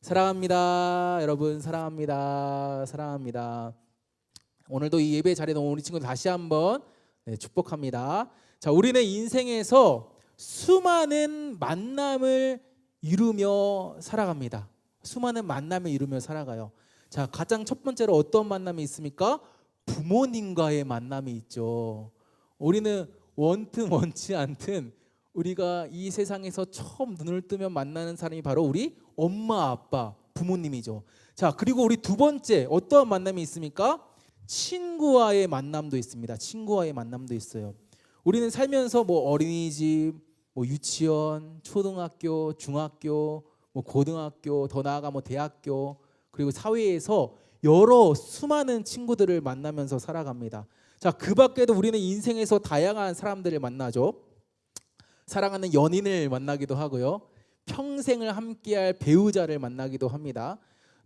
사랑합니다. 여러분 사랑합니다. 사랑합니다. 오늘도 이 예배 자리에 놓은 우리 친구 다시 한번 축복합니다. 자, 우리는 인생에서 수많은 만남을 이루며 살아갑니다. 수많은 만남을 이루며 살아가요. 자, 가장 첫 번째로 어떤 만남이 있습니까? 부모님과의 만남이 있죠. 우리는 원튼 원치 않든 우리가 이 세상에서 처음 눈을 뜨면 만나는 사람이 바로 우리 엄마, 아빠, 부모님이죠. 자, 그리고 우리 두 번째 어떠한 만남이 있습니까? 친구와의 만남도 있습니다. 친구와의 만남도 있어요. 우리는 살면서 어린이집, 유치원, 초등학교, 중학교, 고등학교, 더 나아가 대학교, 그리고 사회에서 여러 수많은 친구들을 만나면서 살아갑니다. 자, 그 밖에도 우리는 인생에서 다양한 사람들을 만나죠. 사랑하는 연인을 만나기도 하고요. 평생을 함께할 배우자를 만나기도 합니다.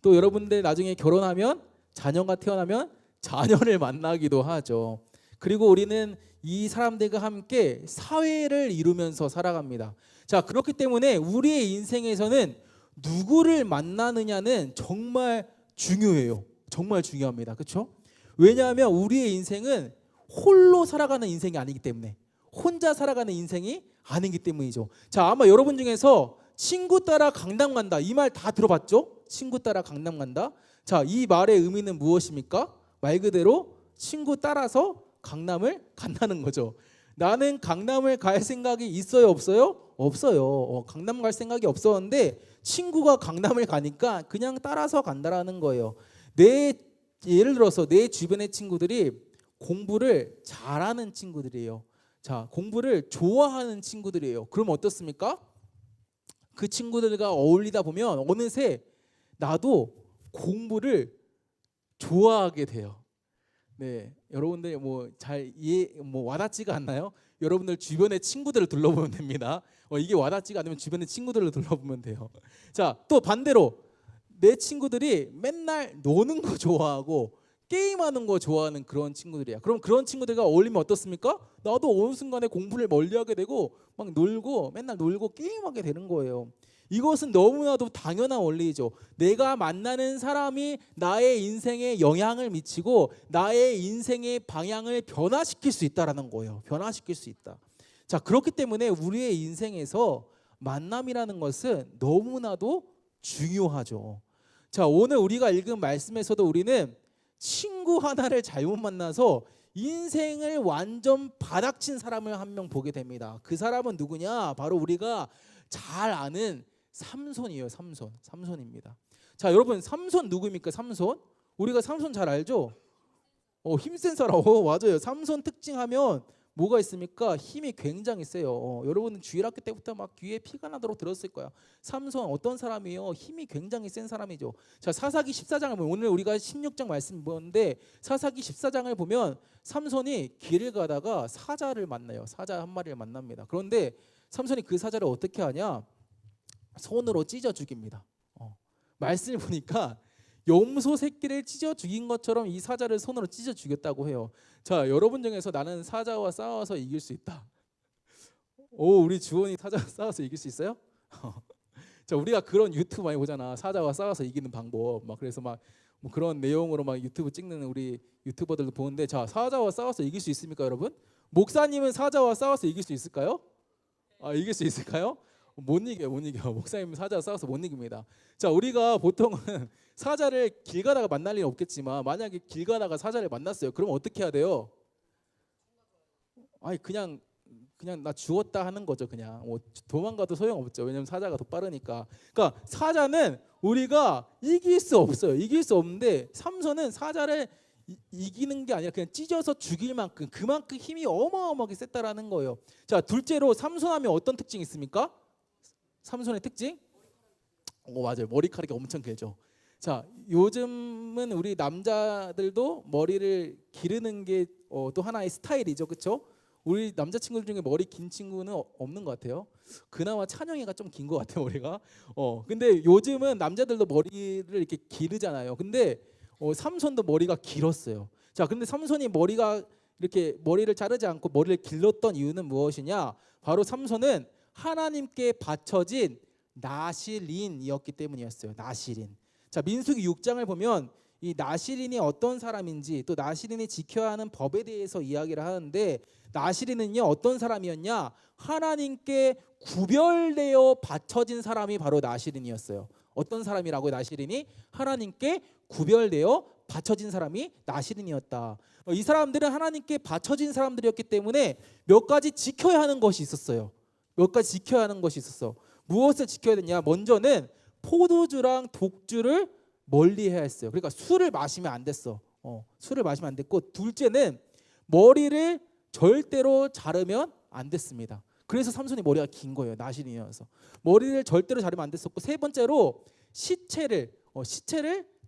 또 여러분들 나중에 결혼하면 자녀가 태어나면 자녀를 만나기도 하죠. 그리고 우리는 이 사람들과 함께 사회를 이루면서 살아갑니다. 자, 그렇기 때문에 우리의 인생에서는 누구를 만나느냐는 정말 중요해요. 정말 중요합니다. 그렇죠? 왜냐하면 우리의 인생은 홀로 살아가는 인생이 아니기 때문에, 혼자 살아가는 인생이 아니기 때문이죠. 자, 아마 여러분 중에서 친구 따라 강남 간다, 이 말 다 들어봤죠? 친구 따라 강남 간다. 자, 이 말의 의미는 무엇입니까? 말 그대로 친구 따라서 강남을 간다는 거죠. 나는 강남을 갈 생각이 있어요, 없어요? 없어요. 강남 갈 생각이 없었는데 친구가 강남을 가니까 그냥 따라서 간다라는 거예요. 예를 들어서 내 주변의 친구들이 공부를 잘하는 친구들이에요. 자, 공부를 좋아하는 친구들이에요. 그럼 어떻습니까? 그 친구들과 어울리다 보면 어느새 나도 공부를 좋아하게 돼요. 네, 여러분들 잘 와닿지가 않나요? 여러분들 주변의 친구들을 둘러보면 됩니다. 이게 와닿지가 않으면 주변의 친구들을 둘러보면 돼요. 자, 또 반대로 내 친구들이 맨날 노는 거 좋아하고 게임하는 거 좋아하는 그런 친구들이야. 그럼 그런 친구들과 어울리면 어떻습니까? 나도 어느 순간에 공부를 멀리하게 되고 막 맨날 놀고 게임하게 되는 거예요. 이것은 너무나도 당연한 원리죠. 내가 만나는 사람이 나의 인생에 영향을 미치고 나의 인생의 방향을 변화시킬 수 있다라는 거예요. 변화시킬 수 있다. 자, 그렇기 때문에 우리의 인생에서 만남이라는 것은 너무나도 중요하죠. 자, 오늘 우리가 읽은 말씀에서도 우리는 친구 하나를 잘못 만나서 인생을 완전 바닥친 사람을 한 명 보게 됩니다. 그 사람은 누구냐? 바로 우리가 잘 아는 삼손이에요. 삼손입니다. 자, 여러분, 삼손 누구입니까? 삼손? 우리가 삼손 잘 알죠? 힘센 사람. 맞아요. 삼손 특징하면 뭐가 있습니까? 힘이 굉장히 세요. 여러분은 주일학교 때부터 막 귀에 피가 나도록 들었을 거야. 삼손 어떤 사람이에요? 힘이 굉장히 센 사람이죠. 자, 사사기 14장을 보면, 오늘 우리가 16장 말씀 보는데 사사기 14장을 보면 삼손이 길을 가다가 사자를 만나요. 사자 한 마리를 만납니다. 그런데 삼손이 그 사자를 어떻게 하냐? 손으로 찢어 죽입니다. 말씀을 보니까 염소 새끼를 찢어 죽인 것처럼 이 사자를 손으로 찢어 죽였다고 해요. 자, 여러분 중에서 나는 사자와 싸워서 이길 수 있다. 우리 주원이 사자와 싸워서 이길 수 있어요? 자, 우리가 그런 유튜브 많이 보잖아. 사자와 싸워서 이기는 방법. 그래서 그런 내용으로 유튜브 찍는 우리 유튜버들도 보는데, 자, 사자와 싸워서 이길 수 있습니까, 여러분? 목사님은 사자와 싸워서 이길 수 있을까요? 이길 수 있을까요? 못 이겨. 목사님 사자와 싸워서 못 이깁니다. 자, 우리가 보통은 사자를 길 가다가 만날 일은 없겠지만 만약에 길 가다가 사자를 만났어요. 그럼 어떻게 해야 돼요? 그냥 나 죽었다 하는 거죠. 그냥 도망가도 소용없죠. 왜냐면 사자가 더 빠르니까. 그러니까 사자는 우리가 이길 수 없어요. 이길 수 없는데 삼손은 사자를 이기는 게 아니라 그냥 찢어서 죽일 만큼, 그만큼 힘이 어마어마하게 셌다라는 거예요. 자, 둘째로 삼손하면 어떤 특징이 있습니까? 삼손의 특징? 맞아요. 머리카락이 엄청 길죠. 자, 요즘은 우리 남자들도 머리를 기르는 게 또 하나의 스타일이죠. 그렇죠? 우리 남자친구들 중에 머리 긴 친구는 없는 것 같아요. 그나마 찬영이가 좀 긴 것 같아요, 머리가. 근데 요즘은 남자들도 머리를 이렇게 기르잖아요. 근데 삼손도 머리가 길었어요. 자, 근데 삼손이 이렇게 머리를 자르지 않고 머리를 길렀던 이유는 무엇이냐? 바로 삼손은 하나님께 바쳐진 나실인이었기 때문이었어요. 나실인. 자, 민수기 6장을 보면 이 나실인이 어떤 사람인지 또 나실인이 지켜야 하는 법에 대해서 이야기를 하는데, 나실인은요 어떤 사람이었냐? 하나님께 구별되어 바쳐진 사람이 바로 나실인이었어요. 어떤 사람이라고요? 나실인이 하나님께 구별되어 바쳐진 사람이 나실인이었다. 이 사람들은 하나님께 바쳐진 사람들이었기 때문에 몇 가지 지켜야 하는 것이 있었어요. 몇 가지 지켜야 하는 것이 있었어. 무엇을 지켜야 되냐? 먼저는 포도주랑 독주를 멀리해야 했어요. 그러니까 술을 마시면 안 됐어. 술을 마시면 안 됐고, 둘째는 머리를 절대로 자르면 안 됐습니다. 그래서 삼손이 머리가 긴 거예요. 나실인이어서 머리를 절대로 자르면 안 됐었고, 세 번째로 시체를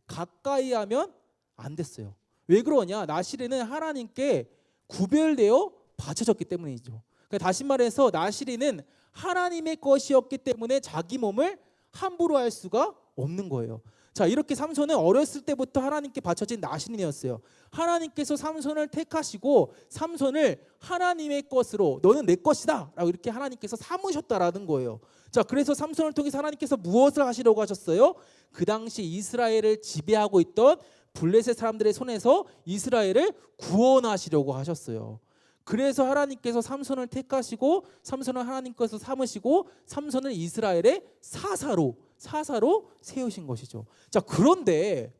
가까이 하면 안 됐어요. 왜 그러냐? 나실인은 하나님께 구별되어 바쳐졌기 때문이죠. 그러니까 다시 말해서 나실인은 하나님의 것이었기 때문에 자기 몸을 함부로 할 수가 없는 거예요. 자, 이렇게 삼손은 어렸을 때부터 하나님께 바쳐진 나실인이었어요. 하나님께서 삼손을 택하시고 삼손을 하나님의 것으로, 너는 내 것이다 라고 이렇게 하나님께서 삼으셨다라는 거예요. 자, 그래서 삼손을 통해서 하나님께서 무엇을 하시려고 하셨어요? 그 당시 이스라엘을 지배하고 있던 블레셋 사람들의 손에서 이스라엘을 구원하시려고 하셨어요. 그래서 하나님께서 삼손을 택하시고 삼손을 하나님께서 삼으시고 삼손을 이스라엘의 사사로 세우신 것이죠. 자, 그런데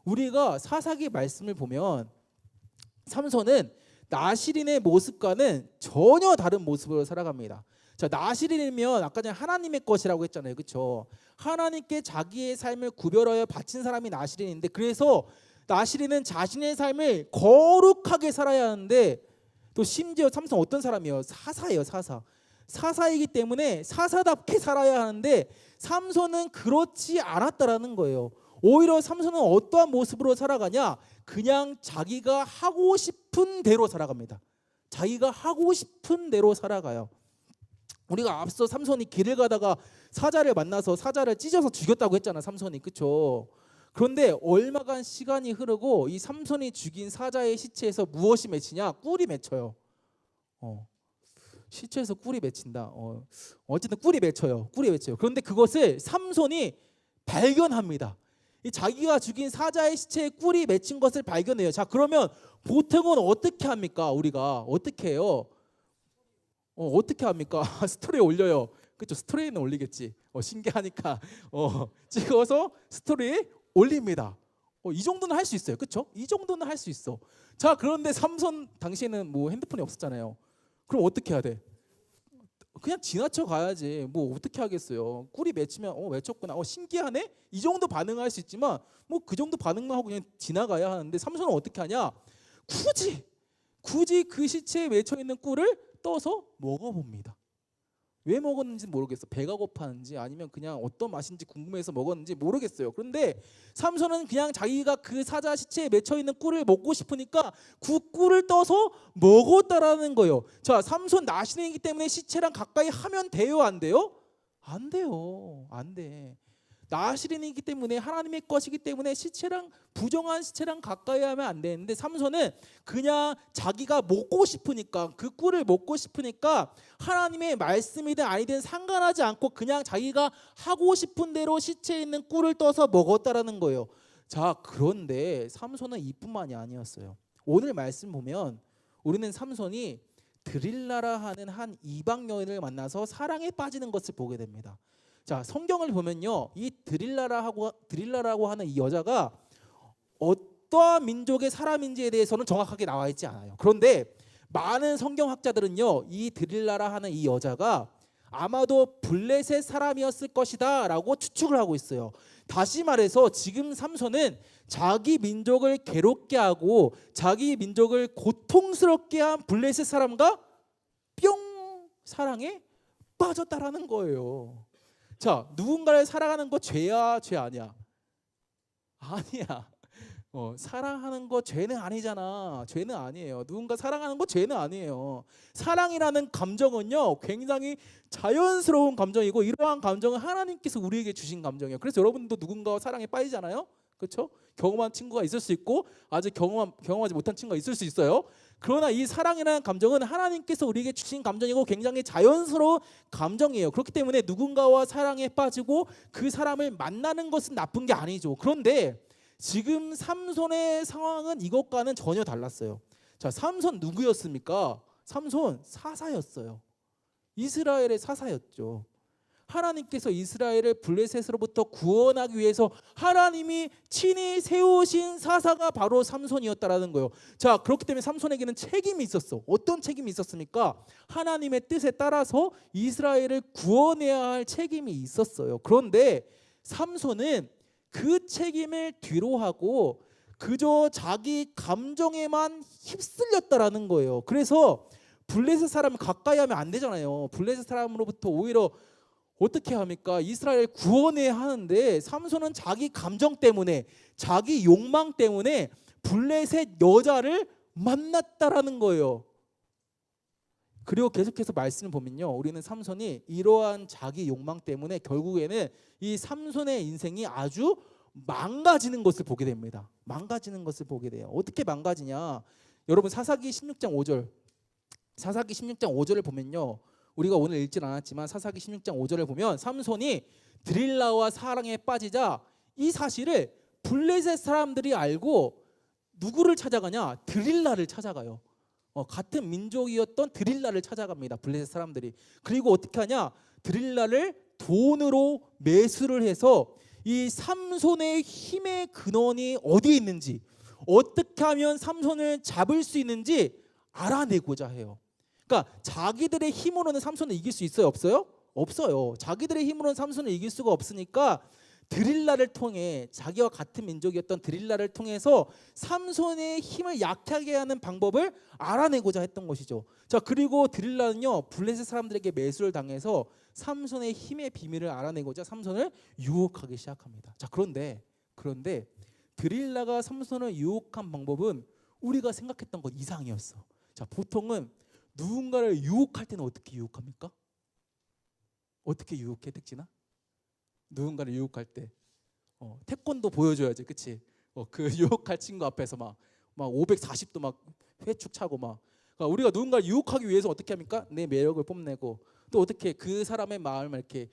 우리가 사사기 말씀을 보면 삼손은 나실인의 모습과는 전혀 다른 모습으로 살아갑니다. 자, 나실인이면 아까 전에 하나님의 것이라고 했잖아요. 그렇죠? 하나님께 자기의 삶을 구별하여 바친 사람이 나실인인데, 그래서 나실인은 자신의 삶을 거룩하게 살아야 하는데, 또 심지어 삼손 어떤 사람이에요? 사사예요. 사사이기 때문에 사사답게 살아야 하는데 삼손은 그렇지 않았다라는 거예요. 오히려 삼손은 어떠한 모습으로 살아가냐? 그냥 자기가 하고 싶은 대로 살아갑니다. 자기가 하고 싶은 대로 살아가요. 우리가 앞서 삼손이 길을 가다가 사자를 만나서 사자를 찢어서 죽였다고 했잖아, 삼손이. 그렇죠? 그런데 얼마간 시간이 흐르고 이 삼손이 죽인 사자의 시체에서 무엇이 맺히냐? 꿀이 맺혀요. 시체에서 꿀이 맺힌다. 어쨌든 꿀이 맺혀요. 그런데 그것을 삼손이 발견합니다. 이 자기가 죽인 사자의 시체에 꿀이 맺힌 것을 발견해요. 자, 그러면 보통은 어떻게 합니까? 우리가 어떻게 해요? 어떻게 합니까? 스토리에 올려요. 그렇죠? 스토리에는 올리겠지. 신기하니까 찍어서 스토리에 올립니다. 이 정도는 할 수 있어요. 그렇죠? 이 정도는 할 수 있어. 자, 그런데 삼손 당시에는 뭐 핸드폰이 없었잖아요. 그럼 어떻게 해야 돼? 그냥 지나쳐 가야지. 뭐 어떻게 하겠어요? 꿀이 맺히면 맺혔구나. 신기하네. 이 정도 반응할 수 있지만 뭐 그 정도 반응만 하고 그냥 지나가야 하는데, 삼손은 어떻게 하냐? 굳이 그 시체에 맺혀 있는 꿀을 떠서 먹어봅니다. 왜 먹었는지 모르겠어. 배가 고팠는지 아니면 그냥 어떤 맛인지 궁금해서 먹었는지 모르겠어요. 그런데 삼손은 그냥 자기가 그 사자 시체에 맺혀 있는 꿀을 먹고 싶으니까 그 꿀을 떠서 먹었다라는 거예요. 자, 삼손 나실인이기 때문에 시체랑 가까이 하면 돼요, 안 돼요? 안 돼요. 안 돼. 나실인이기 때문에 하나님의 것이기 때문에 부정한 시체랑 가까이 하면 안 되는데, 삼손은 그냥 자기가 먹고 싶으니까, 그 꿀을 먹고 싶으니까 하나님의 말씀이든 아니든 상관하지 않고 그냥 자기가 하고 싶은 대로 시체에 있는 꿀을 떠서 먹었다라는 거예요. 자, 그런데 삼손은 이뿐만이 아니었어요. 오늘 말씀 보면 우리는 삼손이 드릴라라 하는 한 이방 여인을 만나서 사랑에 빠지는 것을 보게 됩니다. 자, 성경을 보면요, 이 드릴라라고 하는 이 여자가 어떠한 민족의 사람인지에 대해서는 정확하게 나와 있지 않아요. 그런데 많은 성경학자들은요, 이 드릴라라 하는 이 여자가 아마도 블레셋 사람이었을 것이다 라고 추측을 하고 있어요. 다시 말해서 지금 삼손은 자기 민족을 괴롭게 하고 자기 민족을 고통스럽게 한 블레셋 사람과 뿅 사랑에 빠졌다라는 거예요. 자, 누군가를 사랑하는 거 죄야, 죄 아니야? 아니야. 사랑하는 거 죄는 아니잖아. 죄는 아니에요. 누군가 사랑하는 거 죄는 아니에요. 사랑이라는 감정은요, 굉장히 자연스러운 감정이고, 이러한 감정은 하나님께서 우리에게 주신 감정이에요. 그래서 여러분도 누군가와 사랑에 빠지잖아요. 그렇죠? 경험한 친구가 있을 수 있고 아직 경험하지 못한 친구가 있을 수 있어요. 그러나 이 사랑이라는 감정은 하나님께서 우리에게 주신 감정이고 굉장히 자연스러운 감정이에요. 그렇기 때문에 누군가와 사랑에 빠지고 그 사람을 만나는 것은 나쁜 게 아니죠. 그런데 지금 삼손의 상황은 이것과는 전혀 달랐어요. 자, 삼손 누구였습니까? 삼손 사사였어요. 이스라엘의 사사였죠. 하나님께서 이스라엘을 블레셋으로부터 구원하기 위해서 하나님이 친히 세우신 사사가 바로 삼손이었다라는 거예요. 자, 그렇기 때문에 삼손에게는 책임이 있었어. 어떤 책임이 있었습니까? 하나님의 뜻에 따라서 이스라엘을 구원해야 할 책임이 있었어요. 그런데 삼손은 그 책임을 뒤로하고 그저 자기 감정에만 휩쓸렸다라는 거예요. 그래서 블레셋 사람을 가까이 하면 안 되잖아요. 블레셋 사람으로부터 오히려 어떻게 합니까? 이스라엘 구원해야 하는데 삼손은 자기 감정 때문에 자기 욕망 때문에 블레셋 여자를 만났다라는 거예요. 그리고 계속해서 말씀을 보면요, 우리는 삼손이 이러한 자기 욕망 때문에 결국에는 이 삼손의 인생이 아주 망가지는 것을 보게 됩니다. 망가지는 것을 보게 돼요. 어떻게 망가지냐? 여러분 사사기 16장 5절, 사사기 16장 5절을 보면요, 우리가 오늘 읽진 않았지만 사사기 16장 5절을 보면 삼손이 드릴라와 사랑에 빠지자 이 사실을 블레셋 사람들이 알고 누구를 찾아가냐? 드릴라를 찾아가요. 같은 민족이었던 드릴라를 찾아갑니다. 블레셋 사람들이. 그리고 어떻게 하냐? 드릴라를 돈으로 매수를 해서 이 삼손의 힘의 근원이 어디에 있는지, 어떻게 하면 삼손을 잡을 수 있는지 알아내고자 해요. 그러니까 자기들의 힘으로는 삼손을 이길 수 있어요? 없어요? 없어요. 자기들의 힘으로는 삼손을 이길 수가 없으니까 드릴라를 통해, 자기와 같은 민족이었던 드릴라를 통해서 삼손의 힘을 약하게 하는 방법을 알아내고자 했던 것이죠. 자, 그리고 드릴라는요, 블레셋 사람들에게 매수를 당해서 삼손의 힘의 비밀을 알아내고자 삼손을 유혹하기 시작합니다. 자, 그런데 드릴라가 삼손을 유혹한 방법은 우리가 생각했던 것 이상이었어. 자, 보통은 누군가를 유혹할 때는 어떻게 유혹합니까? 어떻게 유혹해, 택진아? 누군가를 유혹할 때 태권도 보여줘야지, 그치? 그 유혹할 친구 앞에서 막 540도 막 회축 차고 막. 그러니까 우리가 누군가를 유혹하기 위해서 어떻게 합니까? 내 매력을 뽐내고 또 어떻게 그 사람의 마음을 이렇게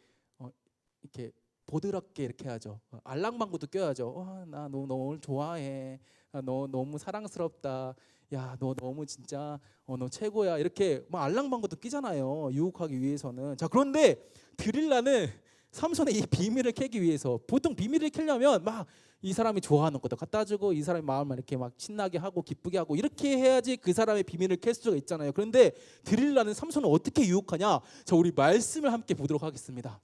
보드럽게 이렇게 하죠. 알랑방구도 껴야죠. 나 너 오늘 좋아해. 너 너무 사랑스럽다. 야, 너 너무 진짜 너 최고야. 이렇게 막 알랑방구도 끼잖아요. 유혹하기 위해서는. 자, 그런데 드릴라는 삼손의 이 비밀을 캐기 위해서, 보통 비밀을 캐려면 막 이 사람이 좋아하는 것도 갖다 주고 이 사람의 마음을 이렇게 막 신나게 하고 기쁘게 하고 이렇게 해야지 그 사람의 비밀을 캘 수가 있잖아요. 그런데 드릴라는 삼손을 어떻게 유혹하냐? 자, 우리 말씀을 함께 보도록 하겠습니다.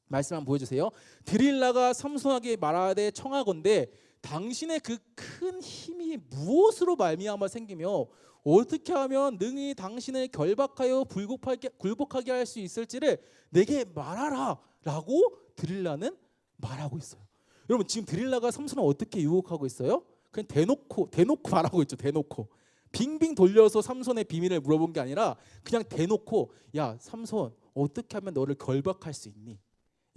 말씀 한번 보여주세요. 드릴라가 삼손에게 말하되 청하건대 당신의 그 큰 힘이 무엇으로 말미암아 생기며 어떻게 하면 능히 당신을 결박하여 굴복하게 할 수 있을지를 내게 말하라 라고 드릴라는 말하고 있어요. 여러분, 지금 드릴라가 삼손을 어떻게 유혹하고 있어요? 그냥 대놓고 말하고 있죠. 대놓고 빙빙 돌려서 삼손의 비밀을 물어본 게 아니라 그냥 대놓고, 야 삼손, 어떻게 하면 너를 결박할 수 있니?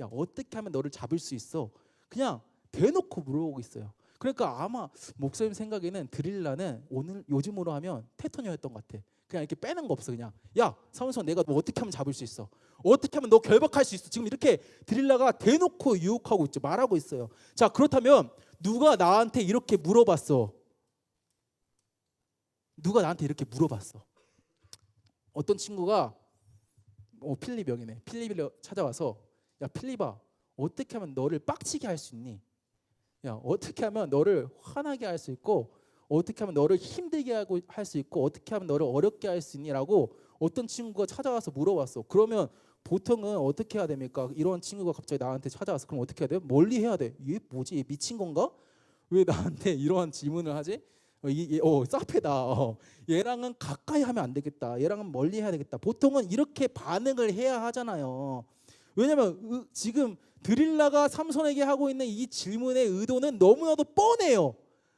야, 어떻게 하면 너를 잡을 수 있어? 그냥 대놓고 물어보고 있어요. 그러니까 아마 목사님 생각에는 드릴라는 요즘으로 하면 테토녀였던 것 같아. 그냥 이렇게 빼는 거 없어. 그냥, 야 삼손, 내가 너 어떻게 하면 잡을 수 있어? 어떻게 하면 너 결박할 수 있어? 지금 이렇게 드릴라가 대놓고 유혹하고 있죠. 말하고 있어요. 자, 그렇다면 누가 나한테 이렇게 물어봤어? 누가 나한테 이렇게 물어봤어? 어떤 친구가 필립 여기네. 필립을 찾아와서, 야 필립아, 어떻게 하면 너를 빡치게 할 수 있니? 야, 어떻게 하면 너를 화나게 할 수 있고, 어떻게 하면 너를 힘들게 할 수 있고, 어떻게 하면 너를 어렵게 할 수 있니라고 어떤 친구가 찾아와서 물어봤어. 그러면 보통은 어떻게 해야 됩니까? 이런 친구가 갑자기 나한테 찾아와서 그럼 어떻게 해야 돼요? 멀리 해야 돼. 얘 뭐지? 얘 미친 건가? 왜 나한테 이러한 질문을 하지? 쌉해다. 얘랑은 가까이 하면 안 되겠다. 얘랑은 멀리 해야 되겠다. 보통은 이렇게 반응을 해야 하잖아요. 왜냐면 지금 드릴라가 삼손에게 하고 있는 이 질문의 의도는 너무나도 뻔해요.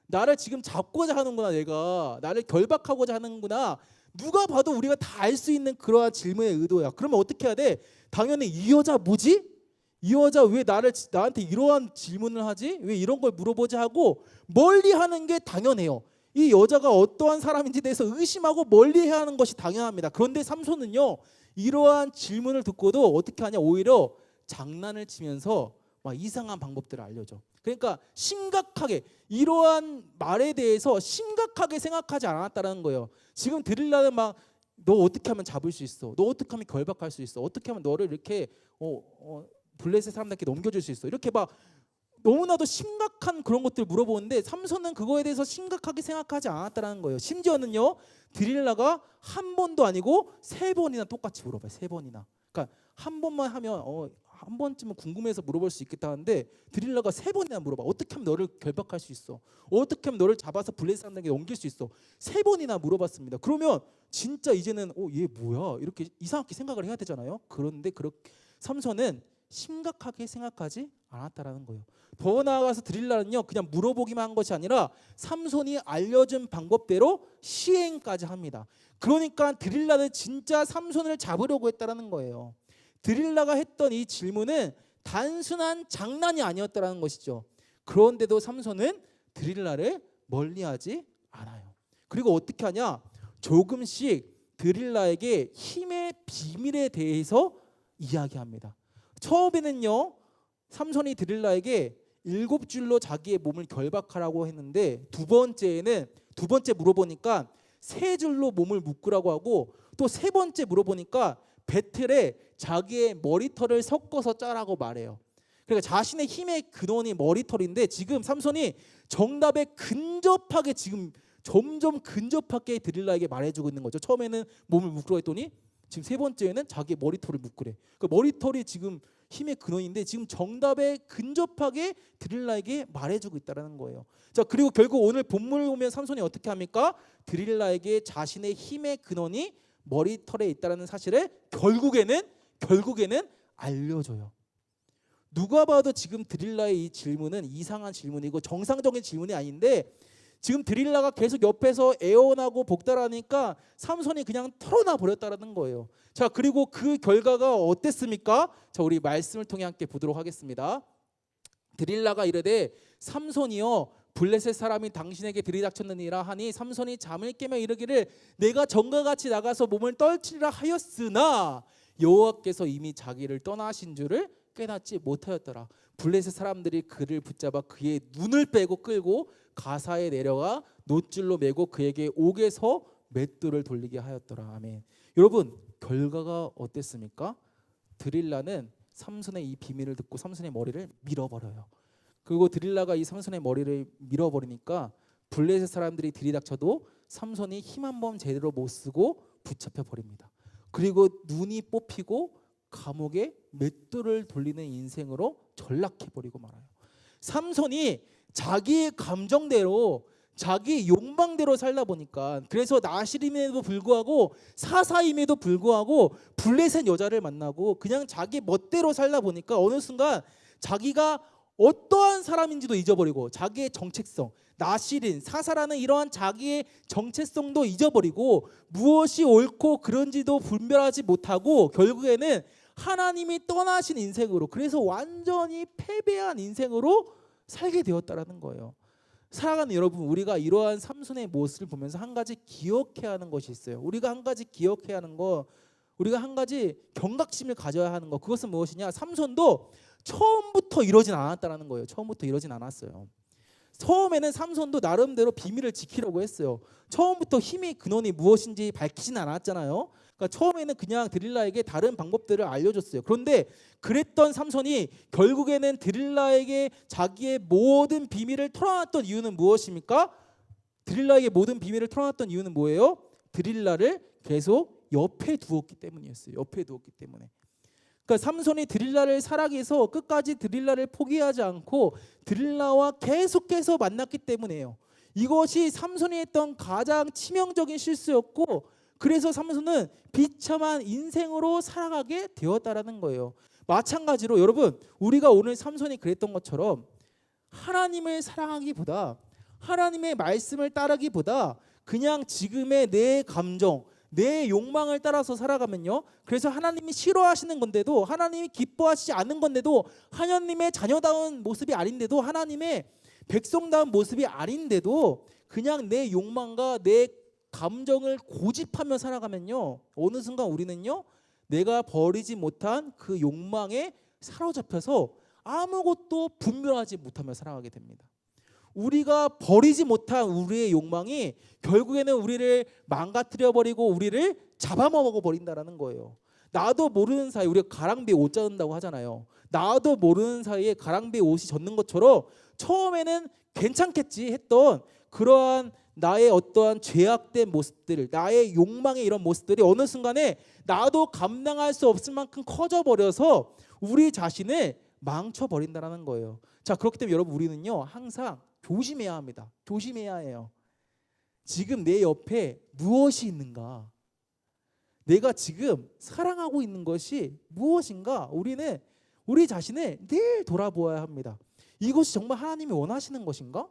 나를 지금 잡고자 하는구나, 내가 나를 결박하고자 하는구나. 누가 봐도 우리가 다 알 수 있는 그러한 질문의 의도야. 그러면 어떻게 해야 돼? 당연히 이 여자 뭐지? 이 여자 왜 나한테 이러한 질문을 하지? 왜 이런 걸 물어보지 하고 멀리 하는 게 당연해요. 이 여자가 어떠한 사람인지 대해서 의심하고 멀리해야 하는 것이 당연합니다. 그런데 삼손은요, 이러한 질문을 듣고도 어떻게 하냐, 오히려 장난을 치면서 막 이상한 방법들을 알려줘. 그러니까 심각하게 이러한 말에 대해서 심각하게 생각하지 않았다는 거예요. 지금 드릴라는 막 너 어떻게 하면 잡을 수 있어? 너 어떻게 하면 결박할 수 있어? 어떻게 하면 너를 이렇게 블레셋 사람들께 넘겨줄 수 있어? 이렇게 막 너무나도 심각한 그런 것들을 물어보는데 삼손은 그거에 대해서 심각하게 생각하지 않았다는 거예요. 심지어는요, 드릴라가 한 번도 아니고 3번이나 똑같이 물어봐요. 3번이나. 그러니까 한 번만 하면 한 번쯤은 궁금해서 물어볼 수 있겠다는데 드릴라가 3번이나 물어봐. 어떻게 하면 너를 결박할 수 있어? 어떻게 하면 너를 잡아서 블레셋 사람들에게 넘길 수 있어? 3번이나 물어봤습니다. 그러면 진짜 이제는 얘 뭐야? 이렇게 이상하게 생각을 해야 되잖아요. 그런데 삼손은 심각하게 생각하지 않았다라는 거예요. 더 나아가서 드릴라는요, 그냥 물어보기만 한 것이 아니라 삼손이 알려준 방법대로 시행까지 합니다. 그러니까 드릴라는 진짜 삼손을 잡으려고 했다라는 거예요. 드릴라가 했던 이 질문은 단순한 장난이 아니었다라는 것이죠. 그런데도 삼손은 드릴라를 멀리하지 않아요. 그리고 어떻게 하냐? 조금씩 드릴라에게 힘의 비밀에 대해서 이야기합니다. 처음에는요, 삼손이 드릴라에게 7줄로 자기의 몸을 결박하라고 했는데 두 번째 물어보니까 3줄로 몸을 묶으라고 하고 또 3번째 물어보니까 배틀에 자기의 머리털을 섞어서 짜라고 말해요. 그러니까 자신의 힘의 근원이 머리털인데 지금 삼손이 정답에 근접하게 지금 점점 근접하게 드릴라에게 말해주고 있는 거죠. 처음에는 몸을 묶으라고 했더니 지금 3번째에는 자기의 머리털을 묶으래. 그 머리털이 지금 힘의 근원인데 지금 정답에 근접하게 드릴라에게 말해주고 있다는 거예요. 자, 그리고 결국 오늘 본문을 보면 삼손이 어떻게 합니까? 드릴라에게 자신의 힘의 근원이 머리털에 있다는 사실을 결국에는 알려줘요. 누가 봐도 지금 드릴라의 이 질문은 이상한 질문이고 정상적인 질문이 아닌데 지금 드릴라가 계속 옆에서 애원하고 복달하니까 삼손이 그냥 털어놔 버렸다는 거예요. 자, 그리고 그 결과가 어땠습니까? 자, 우리 말씀을 통해 함께 보도록 하겠습니다. 드릴라가 이르되 삼손이여 블레셋 사람이 당신에게 들이닥쳤느니라 하니 삼손이 잠을 깨며 이르기를 내가 전과 같이 나가서 몸을 떨치리라 하였으나 여호와께서 이미 자기를 떠나신 줄을 깨닫지 못하였더라. 블레셋 사람들이 그를 붙잡아 그의 눈을 빼고 끌고 가사에 내려가 놋줄로 매고 그에게 옥에서 맷돌을 돌리게 하였더라. 아멘. 여러분, 결과가 어땠습니까? 드릴라는 삼손의 이 비밀을 듣고 삼손의 머리를 밀어버려요. 그리고 드릴라가 이 삼손의 머리를 밀어버리니까 블레셋 사람들이 들이닥쳐도 삼손이 힘 한 번 제대로 못 쓰고 붙잡혀 버립니다. 그리고 눈이 뽑히고 감옥에 맷돌을 돌리는 인생으로 전락해버리고 말아요. 삼손이 자기의 감정대로 자기 욕망대로 살다 보니까 그래서 나실임에도 불구하고 사사임에도 불구하고 블레셋 여자를 만나고 그냥 자기 멋대로 살다 보니까 어느 순간 자기가 어떠한 사람인지도 잊어버리고 자기의 정체성, 나실인, 사사라는 이러한 자기의 정체성도 잊어버리고 무엇이 옳고 그른지도 분별하지 못하고 결국에는 하나님이 떠나신 인생으로, 그래서 완전히 패배한 인생으로 살게 되었다라는 거예요. 사랑하는 여러분, 우리가 이러한 삼손의 모습을 보면서 한 가지 기억해야 하는 것이 있어요. 우리가 한 가지 기억해야 하는 거, 우리가 한 가지 경각심을 가져야 하는 거, 그것은 무엇이냐? 삼손도 처음부터 이러진 않았다는 거예요. 처음부터 이러진 않았어요. 처음에는 삼손도 나름대로 비밀을 지키려고 했어요. 처음부터 힘의 근원이 무엇인지 밝히진 않았잖아요. 그러니까 처음에는 그냥 드릴라에게 다른 방법들을 알려줬어요. 그런데 그랬던 삼손이 결국에는 드릴라에게 자기의 모든 비밀을 털어놨던 이유는 무엇입니까? 드릴라에게 모든 비밀을 털어놨던 이유는 뭐예요? 드릴라를 계속 옆에 두었기 때문이었어요. 옆에 두었기 때문에. 그러니까 삼손이 드릴라를 사랑해서 끝까지 드릴라를 포기하지 않고 드릴라와 계속해서 만났기 때문이에요. 이것이 삼손이 했던 가장 치명적인 실수였고, 그래서 삼손은 비참한 인생으로 살아가게 되었다라는 거예요. 마찬가지로 여러분, 우리가 오늘 삼손이 그랬던 것처럼 하나님을 사랑하기보다, 하나님의 말씀을 따르기보다 그냥 지금의 내 감정, 내 욕망을 따라서 살아가면요, 그래서 하나님이 싫어하시는 건데도, 하나님이 기뻐하시지 않는 건데도, 하나님의 자녀다운 모습이 아닌데도, 하나님의 백성다운 모습이 아닌데도 그냥 내 욕망과 내 감정을 고집하며 살아가면요, 어느 순간 우리는요, 내가 버리지 못한 그 욕망에 사로잡혀서 아무것도 분별하지 못하며 살아가게 됩니다. 우리가 버리지 못한 우리의 욕망이 결국에는 우리를 망가뜨려 버리고 우리를 잡아먹어 버린다라는 거예요. 나도 모르는 사이, 우리가 가랑비에 옷 젖는다고 하잖아요. 나도 모르는 사이에 가랑비에 옷이 젖는 것처럼 처음에는 괜찮겠지 했던 그러한 나의 어떠한 죄악된 모습들, 나의 욕망의 이런 모습들이 어느 순간에 나도 감당할 수 없을 만큼 커져버려서 우리 자신을 망쳐버린다는 거예요. 자, 그렇기 때문에 여러분, 우리는요 항상 조심해야 합니다. 조심해야 해요. 지금 내 옆에 무엇이 있는가? 내가 지금 사랑하고 있는 것이 무엇인가? 우리는 우리 자신을 늘 돌아보아야 합니다. 이것이 정말 하나님이 원하시는 것인가?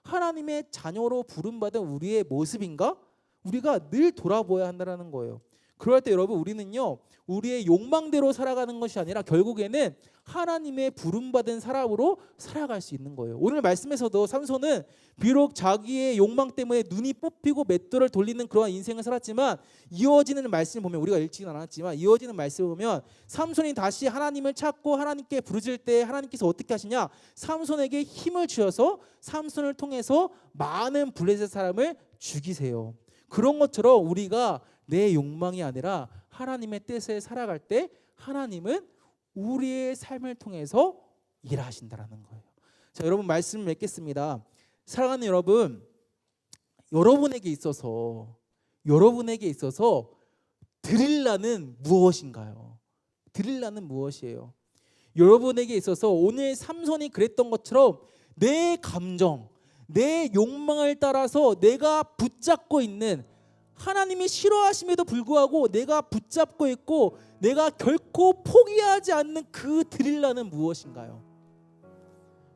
하나님의 자녀로 부름받은 우리의 모습인가? 우리가 늘 돌아보아야 한다는 거예요. 그럴 때 여러분, 우리는요 우리의 욕망대로 살아가는 것이 아니라 결국에는 하나님의 부름받은 사람으로 살아갈 수 있는 거예요. 오늘 말씀에서도 삼손은 비록 자기의 욕망 때문에 눈이 뽑히고 맷돌을 돌리는 그러한 인생을 살았지만, 이어지는 말씀을 보면, 우리가 읽지는 않았지만 이어지는 말씀을 보면 삼손이 다시 하나님을 찾고 하나님께 부르짖을 때 하나님께서 어떻게 하시냐, 삼손에게 힘을 주셔서 삼손을 통해서 많은 블레셋 사람을 죽이세요. 그런 것처럼 우리가 내 욕망이 아니라 하나님의 뜻을 살아갈 때 하나님은 우리의 삶을 통해서 일하신다라는 거예요. 자, 여러분, 말씀을 맺겠습니다. 사랑하는 여러분, 여러분에게 있어서 드릴라는 무엇인가요? 드릴라는 무엇이에요? 여러분에게 있어서 오늘 삼손이 그랬던 것처럼 내 감정, 내 욕망을 따라서 내가 붙잡고 있는, 하나님이 싫어하심에도 불구하고 내가 붙잡고 있고 내가 결코 포기하지 않는 그 드릴라는 무엇인가요?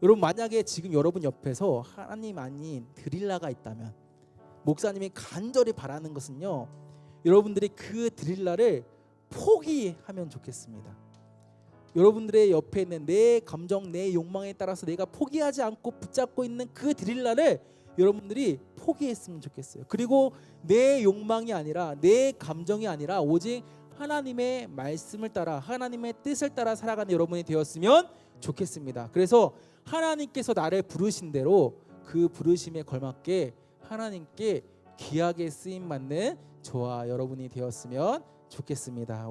여러분, 만약에 지금 여러분 옆에서 하나님 아닌 드릴라가 있다면, 목사님이 간절히 바라는 것은요, 여러분들이 그 드릴라를 포기하면 좋겠습니다. 여러분들의 옆에 있는 내 감정, 내 욕망에 따라서 내가 포기하지 않고 붙잡고 있는 그 드릴라를 여러분들이 포기했으면 좋겠어요. 그리고 내 욕망이 아니라, 내 감정이 아니라 오직 하나님의 말씀을 따라, 하나님의 뜻을 따라 살아가는 여러분이 되었으면 좋겠습니다. 그래서 하나님께서 나를 부르신 대로 그 부르심에 걸맞게 하나님께 귀하게 쓰임 받는 저와 여러분이 되었으면 좋겠습니다.